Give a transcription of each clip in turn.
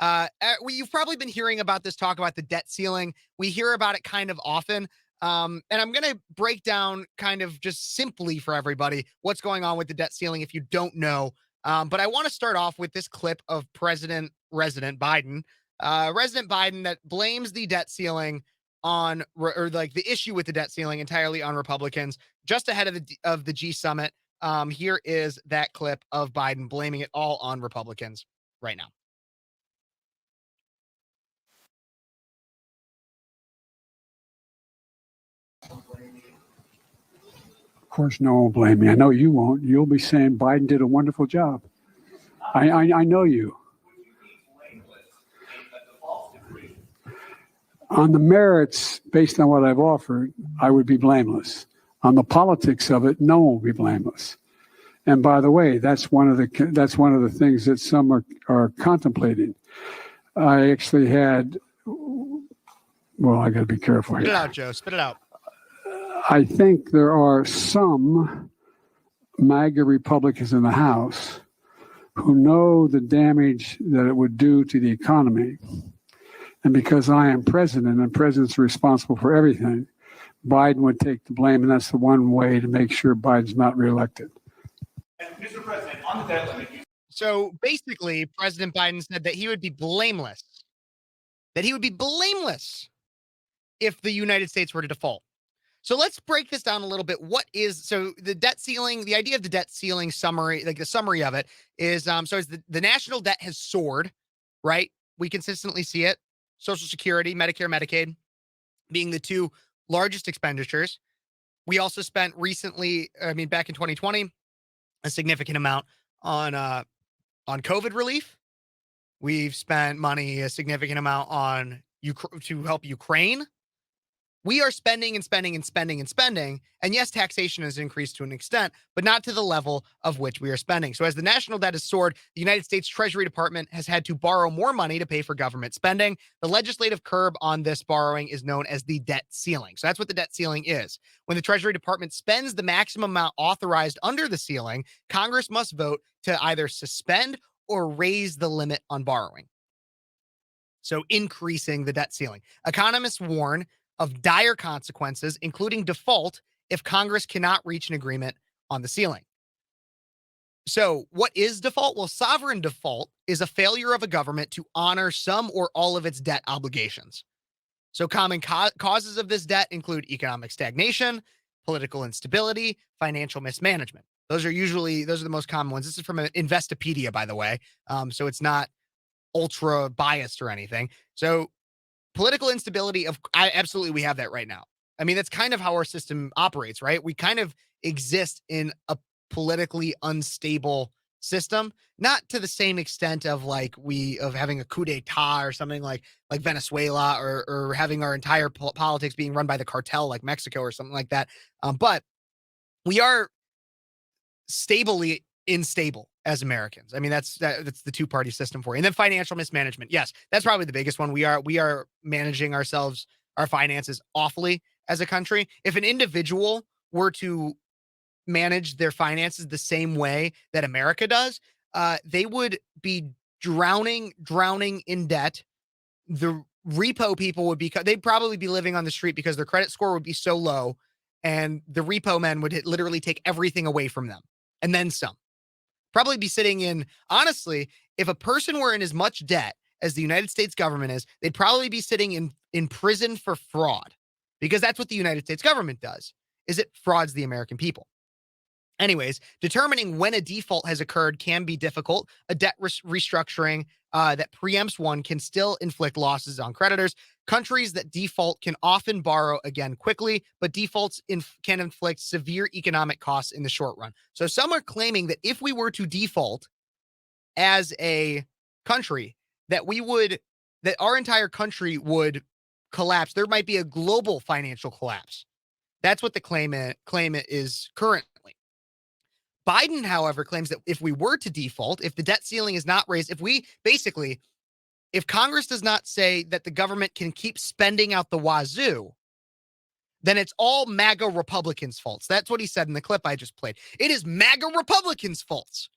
You've probably been hearing about this talk about the debt ceiling. We hear about it kind of often. And I'm going to break down kind of just simply for everybody what's going on with the debt ceiling if you don't know. But I want to start off with this clip of Resident Biden, Resident Biden that blames the debt ceiling or like the issue with the debt ceiling entirely on Republicans just ahead of the G summit. Here is that clip of Biden blaming it all on Republicans right now. Of course, no one will blame me. I know you won't. You'll be saying Biden did a wonderful job. I know you. On the merits, based on what I've offered, I would be blameless. On the politics of it, no one will be blameless. And by the way, that's one of the things that some are contemplating. I actually had. Well, I got to be careful here. Spit it out, Joe. Spit it out. I think there are some MAGA Republicans in the House who know the damage that it would do to the economy. And because I am president and president's responsible for everything, Biden would take the blame. And that's the one way to make sure Biden's not reelected. Mr. President, on the debt limit. So basically, President Biden said that he would be blameless, if the United States were to default. So let's break this down a little bit. So the debt ceiling, the idea of the debt ceiling summary, like the summary of it is, the national debt has soared, right? We consistently see it. Social Security, Medicare, Medicaid being the two largest expenditures. We also spent recently, back in 2020, a significant amount on COVID relief. We've spent money, a significant amount on to help Ukraine. We are spending and spending and spending and spending. And yes, taxation has increased to an extent, but not to the level of which we are spending. So as the national debt has soared, the United States Treasury Department has had to borrow more money to pay for government spending. The legislative curb on this borrowing is known as the debt ceiling. So that's what the debt ceiling is. When the Treasury Department spends the maximum amount authorized under the ceiling, Congress must vote to either suspend or raise the limit on borrowing. So increasing the debt ceiling. Economists warn of dire consequences, including default, if Congress cannot reach an agreement on the ceiling. So what is default? Well, sovereign default is a failure of a government to honor some or all of its debt obligations. So common causes of this debt include economic stagnation, political instability, financial mismanagement. Those are the most common ones. This is from Investopedia, by the way. So it's not ultra biased or anything. So political instability absolutely, we have that right now. That's kind of how our system operates, right? We kind of exist in a politically unstable system, not to the same extent of having a coup d'etat or something like Venezuela or having our entire politics being run by the cartel like Mexico or something like that. But we are stably unstable as Americans. That's the two-party system for you. And then financial mismanagement. Yes, that's probably the biggest one. We are managing our finances awfully as a country. If an individual were to manage their finances the same way that America does, they would be drowning in debt. The repo people they'd probably be living on the street because their credit score would be so low, and the repo men would literally take everything away from them and then some. Probably be sitting in, honestly, if a person were in as much debt as the United States government is, they'd probably be sitting in prison for fraud, because that's what the United States government does, is it frauds the American people. Anyways, determining when a default has occurred can be difficult. A debt restructuring that preempts one can still inflict losses on creditors. Countries that default can often borrow again quickly, but defaults can inflict severe economic costs in the short run. So some are claiming that if we were to default as a country, that our entire country would collapse. There might be a global financial collapse. That's what the claim is currently. Biden, however, claims that if we were to default, if the debt ceiling is not raised, if Congress does not say that the government can keep spending out the wazoo, then it's all MAGA Republicans' faults. That's what he said in the clip I just played. It is MAGA Republicans' faults,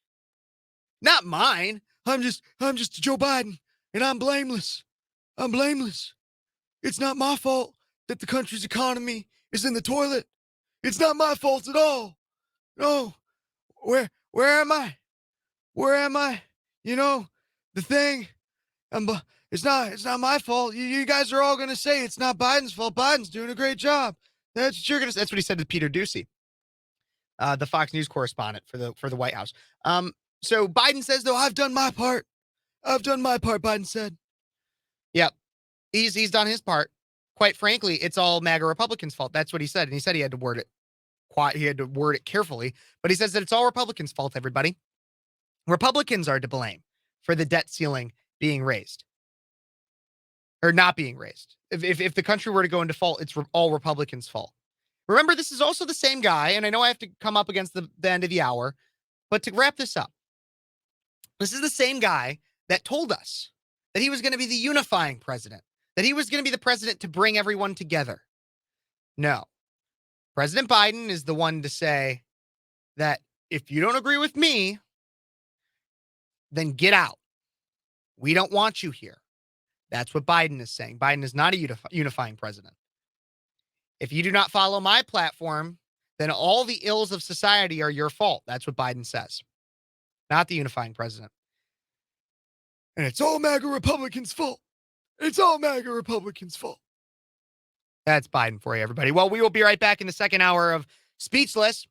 not mine. I'm just Joe Biden. and I'm blameless. I'm blameless. It's not my fault that the country's economy is in the toilet. It's not my fault at all. No. Where am I? Where am I? You know, the thing. It's not my fault. You guys are all gonna say it's not Biden's fault. Biden's doing a great job. That's what you're gonna. That's what he said to Peter Doocy, the Fox News correspondent for the White House. So Biden says, though, I've done my part. I've done my part. Biden said. Yep, he's done his part. Quite frankly, it's all MAGA Republicans' fault. That's what he said, and he said he had to word it quiet. He had to word it carefully, but he says that it's all Republicans' fault. Everybody, Republicans are to blame for the debt ceiling being raised. Or not being raised. If the country were to go in default, it's all Republicans' fault. Remember, this is also the same guy, and I know I have to come up against the end of the hour, but to wrap this up, this is the same guy that told us that he was going to be the unifying president, that he was going to be the president to bring everyone together. No. President Biden is the one to say that if you don't agree with me, then get out. We don't want you here. That's what Biden is saying. Biden is not a unifying president. If you do not follow my platform, then all the ills of society are your fault. That's what Biden says. Not the unifying president. And it's all MAGA Republicans' fault. It's all MAGA Republicans' fault. That's Biden for you, everybody. Well, we will be right back in the second hour of Speechless.